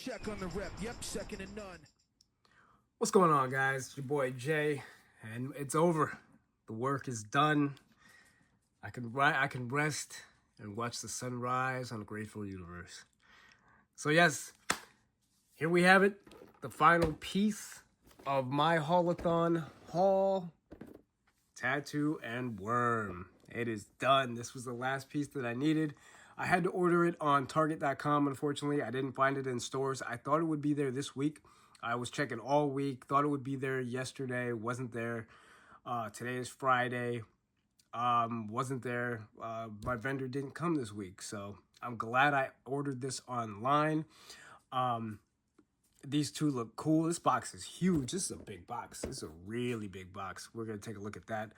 Check on the rep. Yep, second and none. What's going on, guys? It's your boy Jay, and it's over. The work is done. I can rest and watch the sunrise on a grateful universe. So yes, here we have it, the final piece of my Haulathon haul, tattoo and Wyrm. It is done. This was the last piece that I needed. I had to order it on Target.com. Unfortunately, I didn't find it in stores. I thought it would be there this week. I was checking all week. Thought it would be there yesterday. Wasn't there. Today is Friday. Wasn't there. My vendor didn't come this week. So I'm glad I ordered this online. These two look cool. This box is huge. This is a big box. This is a really big box. We're going to take a look at that.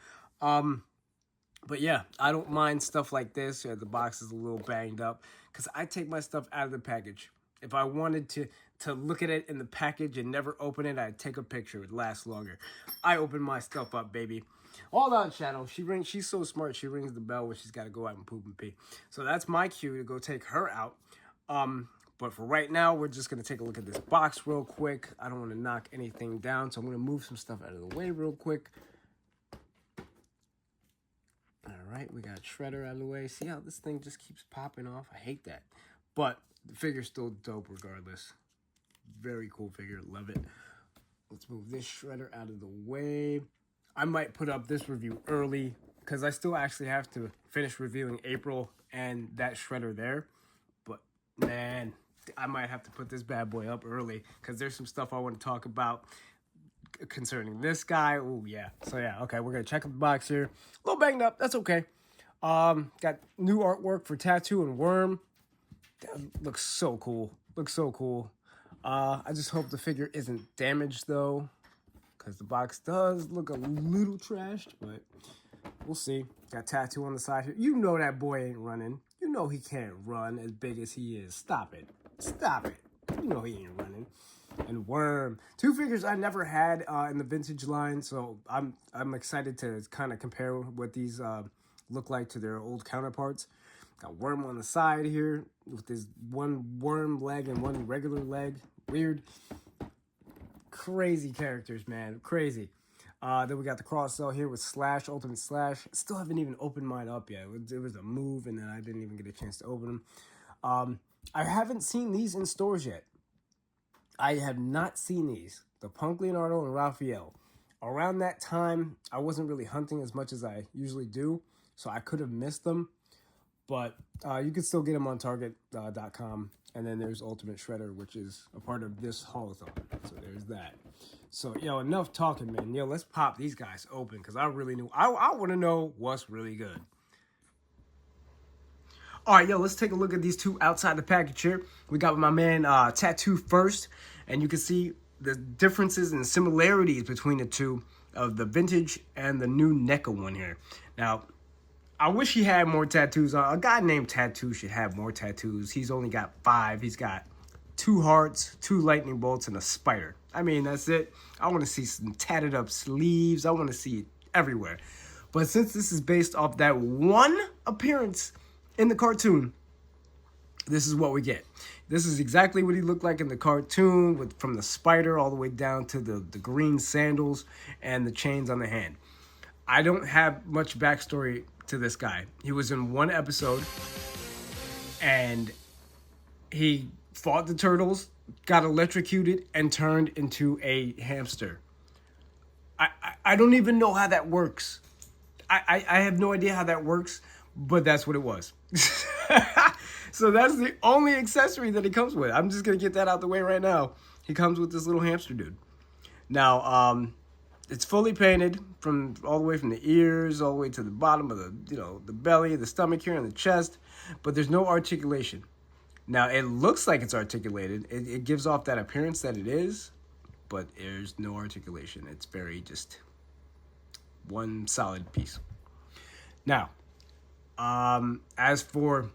But yeah, I don't mind stuff like this. The box is a little banged up because I take my stuff out of the package. If I wanted to look at it in the package and never open it, I'd take a picture. It would last longer. I open my stuff up, baby. All on Shadow. She's so smart. She rings the bell when she's got to go out and poop and pee. So that's my cue to go take her out. But for right now, we're just going to take a look at this box real quick. I don't want to knock anything down, so I'm going to move some stuff out of the way real quick. All right, we got Shredder out of the way. See how this thing just keeps popping off? I hate that. But the figure's still dope regardless. Very cool figure. Love it. Let's move this Shredder out of the way. I might put up this review early because I still actually have to finish reviewing April and that Shredder there. But, man, I might have to put this bad boy up early because there's some stuff I want to talk about concerning this guy. Oh yeah. So yeah, okay, we're gonna check out the box here. A little banged up, that's okay. Got new artwork for Tattoo and Wyrm. That looks so cool. Looks so cool. I just hope the figure isn't damaged though, because the box does look a little trashed, but we'll see. Got Tattoo on the side here. You know that boy ain't running. You know he can't run as big as he is. Stop it. Stop it. You know he ain't running. And Wyrm, two figures I never had in the vintage line, so I'm excited to kind of compare what these look like to their old counterparts. Got Wyrm on the side here with this one Wyrm leg and one regular leg. Weird, crazy characters, man, crazy. Then we got the cross cell here with Slash, Ultimate Slash. Still haven't even opened mine up yet. It was a move, and then I didn't even get a chance to open them. I haven't seen these in stores yet. I have not seen these. The Punk Leonardo and Raphael. Around that time, I wasn't really hunting as much as I usually do, so I could have missed them. But you can still get them on Target.com. And then there's Ultimate Shredder, which is a part of this Haulathon. So there's that. So, yo, enough talking, man. Yo, let's pop these guys open, because I want to know what's really good. All right, yo, let's take a look at these two outside the package here. We got my man Tattoo first, and you can see the differences and similarities between the two of the vintage and the new NECA one here. Now, I wish he had more tattoos. A guy named Tattoo should have more tattoos. He's only got 5. He's got 2 hearts, 2 lightning bolts, and a spider. I mean, that's it. I want to see some tatted up sleeves. I want to see it everywhere. But since this is based off that one appearance in the cartoon, this is what we get. This is exactly what he looked like in the cartoon, from the spider all the way down to the green sandals and the chains on the hand. I don't have much backstory to this guy. He was in one episode, and he fought the turtles, got electrocuted, and turned into a hamster. I don't even know how that works. I have no idea how that works, but that's what it was. So that's the only accessory that he comes with. I'm just going to get that out the way right now. He comes with this little hamster dude. Now, it's fully painted from all the way from the ears, all the way to the bottom of the belly, the stomach here, and the chest, but there's no articulation. Now, it looks like it's articulated. It gives off that appearance that it is, but there's no articulation. It's very just one solid piece. Now, as for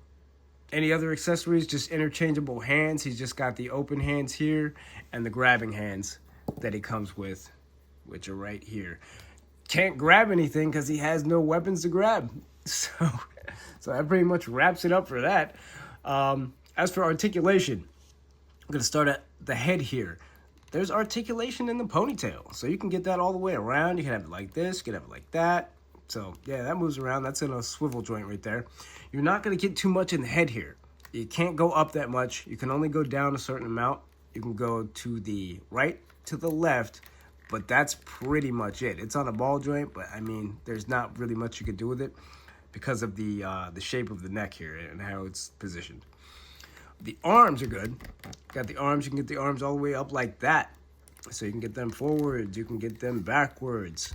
any other accessories, just interchangeable hands. He's just got the open hands here and the grabbing hands that he comes with, which are right here. Can't grab anything because he has no weapons to grab. So that pretty much wraps it up for that. As for articulation, I'm going to start at the head here. There's articulation in the ponytail. So you can get that all the way around. You can have it like this. You can have it like that. So, yeah, that moves around. That's in a swivel joint right there. You're not going to get too much in the head here. You can't go up that much. You can only go down a certain amount. You can go to the right, to the left, but that's pretty much it. It's on a ball joint, but, I mean, there's not really much you can do with it because of the shape of the neck here and how it's positioned. The arms are good. Got the arms. You can get the arms all the way up like that. So you can get them forwards. You can get them backwards.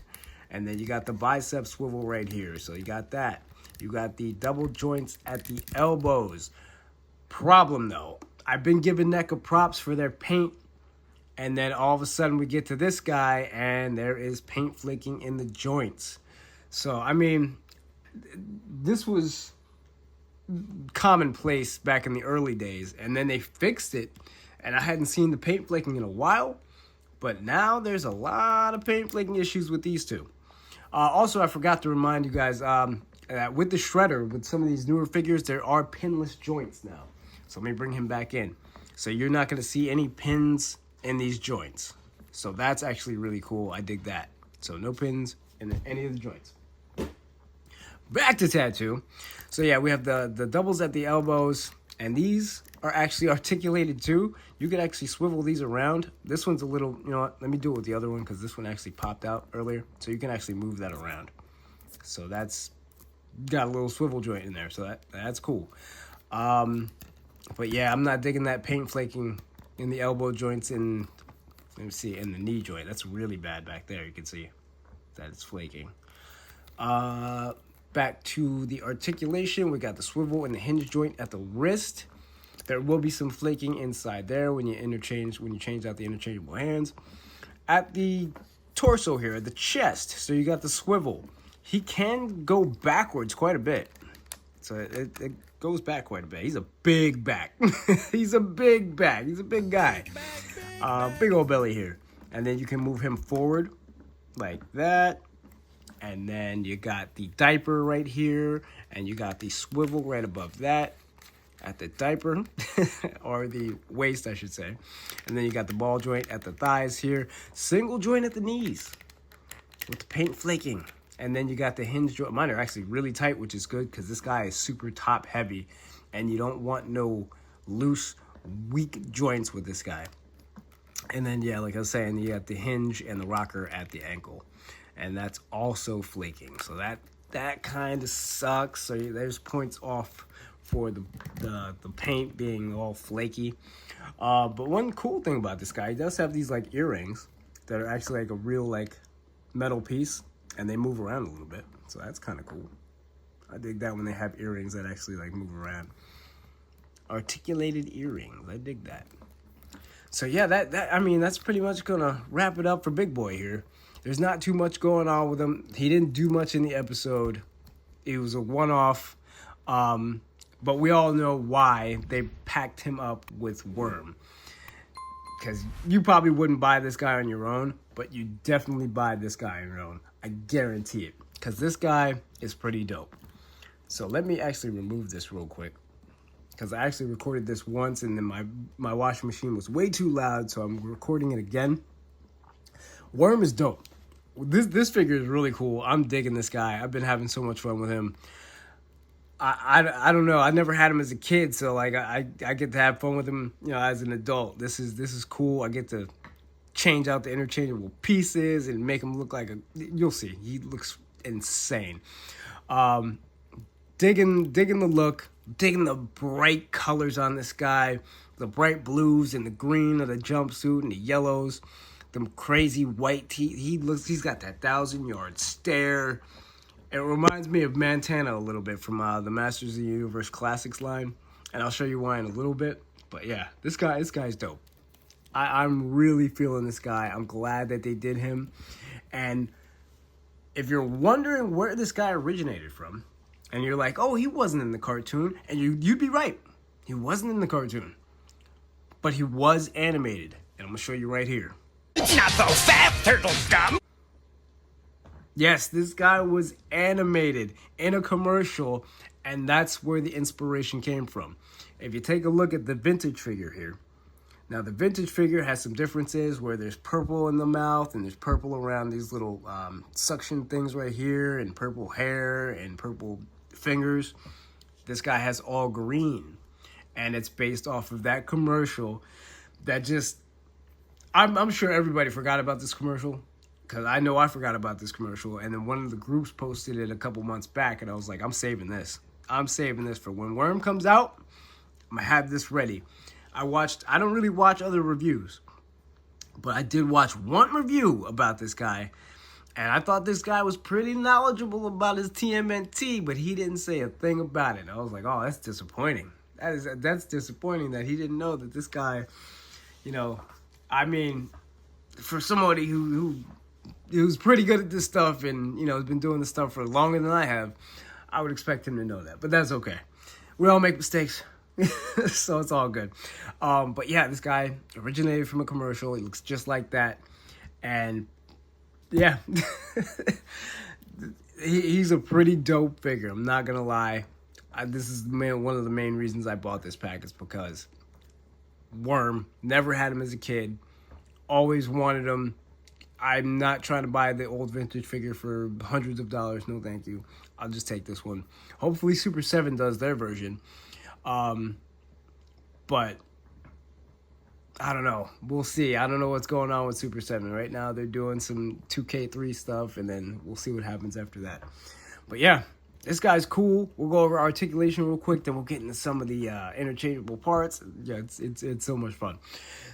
And then you got the bicep swivel right here. So you got that. You got the double joints at the elbows. Problem, though. I've been giving NECA props for their paint. And then all of a sudden we get to this guy and there is paint flaking in the joints. So, I mean, this was commonplace back in the early days. And then they fixed it. And I hadn't seen the paint flaking in a while. But now there's a lot of paint flaking issues with these two. Also, I forgot to remind you guys that with the shredder, with some of these newer figures, there are pinless joints now. So let me bring him back in. So you're not going to see any pins in these joints. So that's actually really cool. I dig that. So no pins in any of the joints. Back to Tattoo. So yeah, we have the doubles at the elbows. And these are actually articulated too. You could actually swivel these around. This one's a little, you know what, let me do it with the other one because this one actually popped out earlier. So you can actually move that around. So that's got a little swivel joint in there. So that's cool. But yeah, I'm not digging that paint flaking in the elbow joints and, let me see, in the knee joint. That's really bad back there. You can see that it's flaking. Back to the articulation, we got the swivel and the hinge joint at the wrist. There will be some flaking inside there when you change out the interchangeable hands. At the torso here, the chest, so you got the swivel. He can go backwards quite a bit. So it goes back quite a bit. He's a big back. He's a big back. He's a big guy. Big old belly here. And then you can move him forward like that. And then you got the diaper right here. And you got the swivel right above that at the diaper. Or the waist, I should say. And then you got the ball joint at the thighs here. Single joint at the knees with the paint flaking. And then you got the hinge joint. Mine are actually really tight, which is good because this guy is super top heavy. And you don't want no loose, weak joints with this guy. And then, yeah, like I was saying, you got the hinge and the rocker at the ankle. And that's also flaking. So that kind of sucks. So there's points off for the paint being all flaky. But one cool thing about this guy, he does have these like earrings that are actually like a real like metal piece. And they move around a little bit. So that's kind of cool. I dig that when they have earrings that actually like move around. Articulated earrings. I dig that. So yeah, that I mean, that's pretty much going to wrap it up for Big Boy here. There's not too much going on with him. He didn't do much in the episode. It was a one-off. But we all know why they packed him up with Wyrm. Because you probably wouldn't buy this guy on your own, but you definitely buy this guy on your own. I guarantee it. Because this guy is pretty dope. So let me actually remove this real quick. Because I actually recorded this once and then my washing machine was way too loud, so I'm recording it again. Wyrm is dope. This figure is really cool. I'm digging this guy. I've been having so much fun with him. I don't know. I never had him as a kid, so like I get to have fun with him, you know, as an adult. This is cool. I get to change out the interchangeable pieces and make him look like you'll see. He looks insane. Digging the look, digging the bright colors on this guy, the bright blues and the green of the jumpsuit and the yellows, them crazy white teeth. He's got that 1,000-yard stare. It reminds me of Montana a little bit from the Masters of the Universe Classics line, and I'll show you why in a little bit. But yeah, this guy's dope. I'm really feeling this guy. I'm glad that they did him. And if you're wondering where this guy originated from, and you're like, oh, he wasn't in the cartoon, and you'd be right. He wasn't in the cartoon. But he was animated, and I'm going to show you right here. It's not so fast, turtle scum! Yes, this guy was animated in a commercial, and that's where the inspiration came from. If you take a look at the vintage figure here, Now, the vintage figure has some differences where there's purple in the mouth and there's purple around these little suction things right here and purple hair and purple fingers. This guy has all green, and it's based off of that commercial that just... I'm sure everybody forgot about this commercial, because I know I forgot about this commercial, and then one of the groups posted it a couple months back, and I was like, I'm saving this. I'm saving this for when Wyrm comes out. I'm going to have this ready. I don't really watch other reviews, but I did watch one review about this guy, and I thought this guy was pretty knowledgeable about his TMNT, but he didn't say a thing about it. I was like, oh, that's disappointing. That's disappointing that he didn't know that this guy, you know, I mean, for somebody who's pretty good at this stuff and, you know, has been doing this stuff for longer than I have, I would expect him to know that, but that's okay. We all make mistakes. So it's all good. But yeah, this guy originated from a commercial. He looks just like that. And yeah, he's a pretty dope figure. I'm not going to lie. This is one of the main reasons I bought this pack is because Wyrm, never had him as a kid. Always wanted him. I'm not trying to buy the old vintage figure for hundreds of dollars. No, thank you. I'll just take this one. Hopefully Super 7 does their version. But I don't know. We'll see. I don't know what's going on with Super 7. Right now they're doing some 2K3 stuff, and then we'll see what happens after that. But yeah, this guy's cool. We'll go over articulation real quick, then we'll get into some of the interchangeable parts. Yeah, it's so much fun.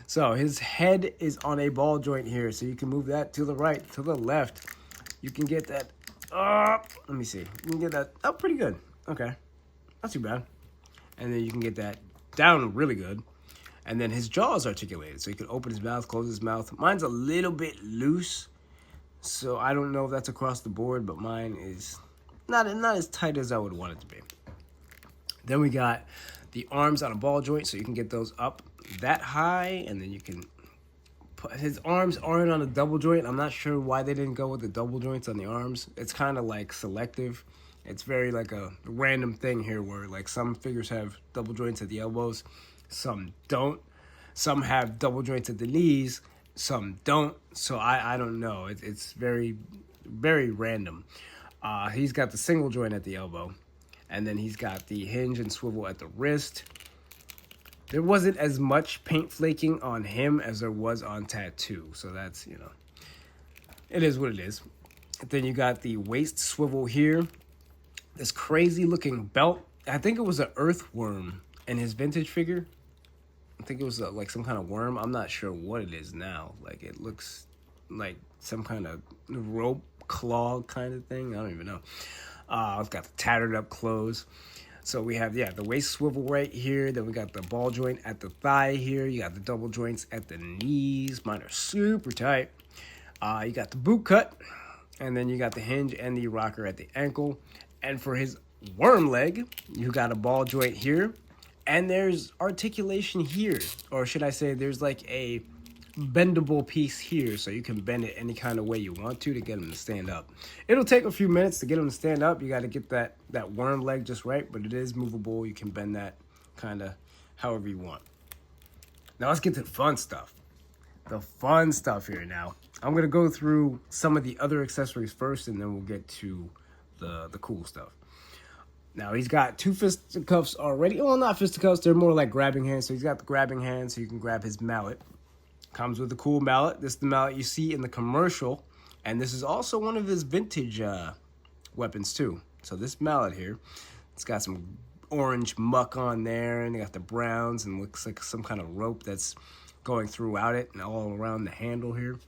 So his head is on a ball joint here, so you can move that to the right, to the left. You can get that up. Let me see. You can get that up pretty good. Okay. Not too bad. And then you can get that down really good. And then his jaw is articulated, so he can open his mouth, close his mouth. Mine's a little bit loose, so I don't know if that's across the board, but mine is not as tight as I would want it to be. Then we got the arms on a ball joint, so you can get those up that high, and then you can put... His arms aren't on a double joint. I'm not sure why they didn't go with the double joints on the arms. It's kind of like selective. It's very like a random thing here where like some figures have double joints at the elbows, some don't. Some have double joints at the knees, some don't. So I don't know. It's very, very random. He's got the single joint at the elbow, and then he's got the hinge and swivel at the wrist. There wasn't as much paint flaking on him as there was on Tattoo, so that's, you know, it is what it is. Then you got the waist swivel here. This crazy looking belt. I think it was an earthworm in his vintage figure. I think it was like some kind of worm. I'm not sure what it is now. Like it looks like some kind of rope claw kind of thing. I don't even know. I've got the tattered up clothes. So we have, yeah, the waist swivel right here. Then we got the ball joint at the thigh here. You got the double joints at the knees. Mine are super tight. You got the boot cut. And then you got the hinge and the rocker at the ankle. And for his Wyrm leg, you got a ball joint here. And there's articulation here. Or should I say there's like a bendable piece here. So you can bend it any kind of way you want to get him to stand up. It'll take a few minutes to get him to stand up. You got to get that Wyrm leg just right. But it is movable. You can bend that kind of however you want. Now let's get to the fun stuff. The fun stuff here now. I'm going to go through some of the other accessories first. And then we'll get to the cool stuff. Now, he's got two fisticuffs already. Well, not fisticuffs. They're more like grabbing hands. So he's got the grabbing hand so you can grab his mallet. Comes with a cool mallet. This is the mallet you see in the commercial. And this is also one of his vintage weapons, too. So this mallet here, it's got some orange muck on there. And you got the browns. And looks like some kind of rope that's going throughout it and all around the handle here.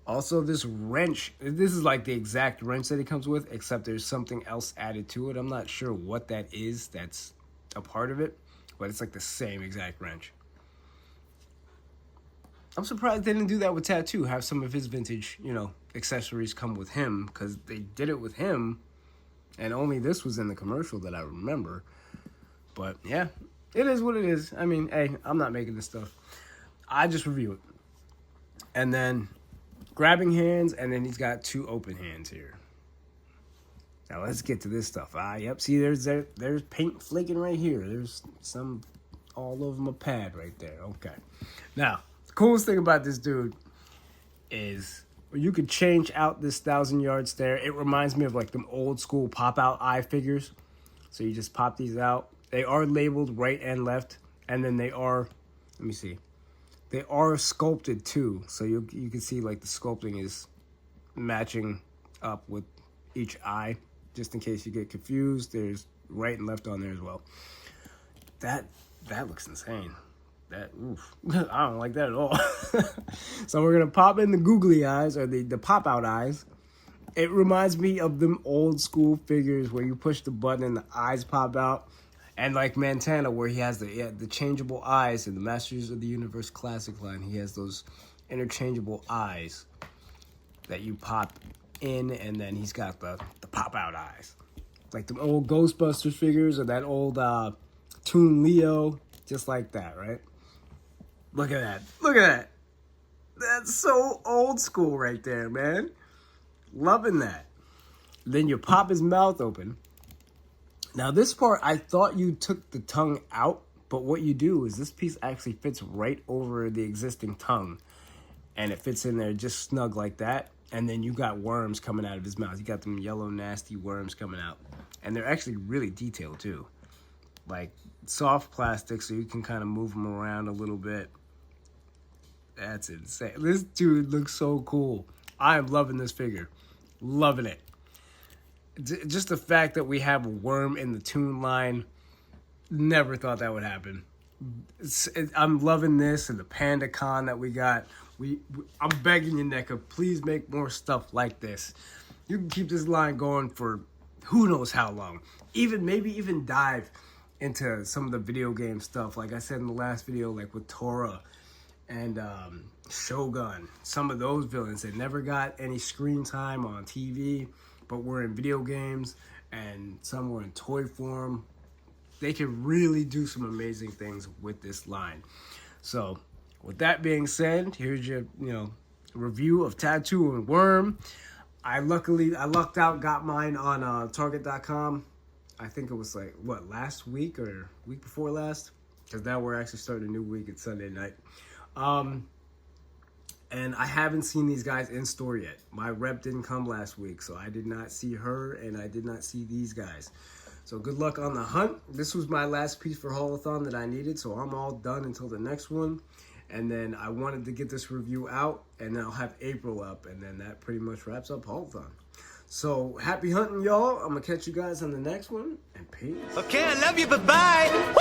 Also, this wrench, this is like the exact wrench that it comes with, except there's something else added to it. I'm not sure what that is that's a part of it, but it's like the same exact wrench. I'm surprised they didn't do that with Tattoo, have some of his vintage, you know, accessories come with him, because they did it with him, and only this was in the commercial that I remember. But, yeah, it is what it is. I mean, hey, I'm not making this stuff. I just review it. And then... grabbing hands, and then he's got two open hands here. Now let's get to this stuff. Yep, see there's paint flaking right here. There's some all of them a pad right there. Okay. Now, the coolest thing about this dude is you could change out this 1,000-yard stare. It reminds me of like them old school pop-out eye figures. So you just pop these out. They are labeled right and left. And then they are, let me see. They are sculpted too. So you can see like the sculpting is matching up with each eye. Just in case you get confused, there's right and left on there as well. That looks insane. That, oof. I don't like that at all. So we're going to pop in the googly eyes, or the pop-out eyes. It reminds me of them old school figures where you push the button and the eyes pop out. And like Montana, where he has the changeable eyes in the Masters of the Universe Classic line. He has those interchangeable eyes that you pop in, and then he's got the pop-out eyes. Like the old Ghostbusters figures or that old Toon Leo, just like that, right? Look at that. Look at that. That's so old school right there, man. Loving that. Then you pop his mouth open. Now this part, I thought you took the tongue out, but what you do is this piece actually fits right over the existing tongue. And it fits in there just snug like that. And then you got worms coming out of his mouth. You got them yellow, nasty worms coming out. And they're actually really detailed too. Like soft plastic, so you can kind of move them around a little bit. That's insane. This dude looks so cool. I am loving this figure. Loving it. Just the fact that we have a Wyrm in the Toon line, never thought that would happen. I'm loving this and the Panda Con that we got. I'm begging you, NECA, please make more stuff like this. You can keep this line going for who knows how long. Maybe even dive into some of the video game stuff. Like I said in the last video, like with Tora and Shogun. Some of those villains that never got any screen time on TV, but were in video games, and some were in toy form. They can really do some amazing things with this line. So, with that being said, here's your review of Tattoo and Wyrm. I lucked out, got mine on Target.com. I think it was like last week or week before last, because now we're actually starting a new week. It's Sunday night. And I haven't seen these guys in store yet. My rep didn't come last week, so I did not see her, and I did not see these guys. So good luck on the hunt. This was my last piece for Haulathon that I needed, so I'm all done until the next one. And then I wanted to get this review out, and then I'll have April up, and then that pretty much wraps up Haulathon. So happy hunting, y'all. I'm going to catch you guys on the next one, and peace. Okay, I love you, bye-bye.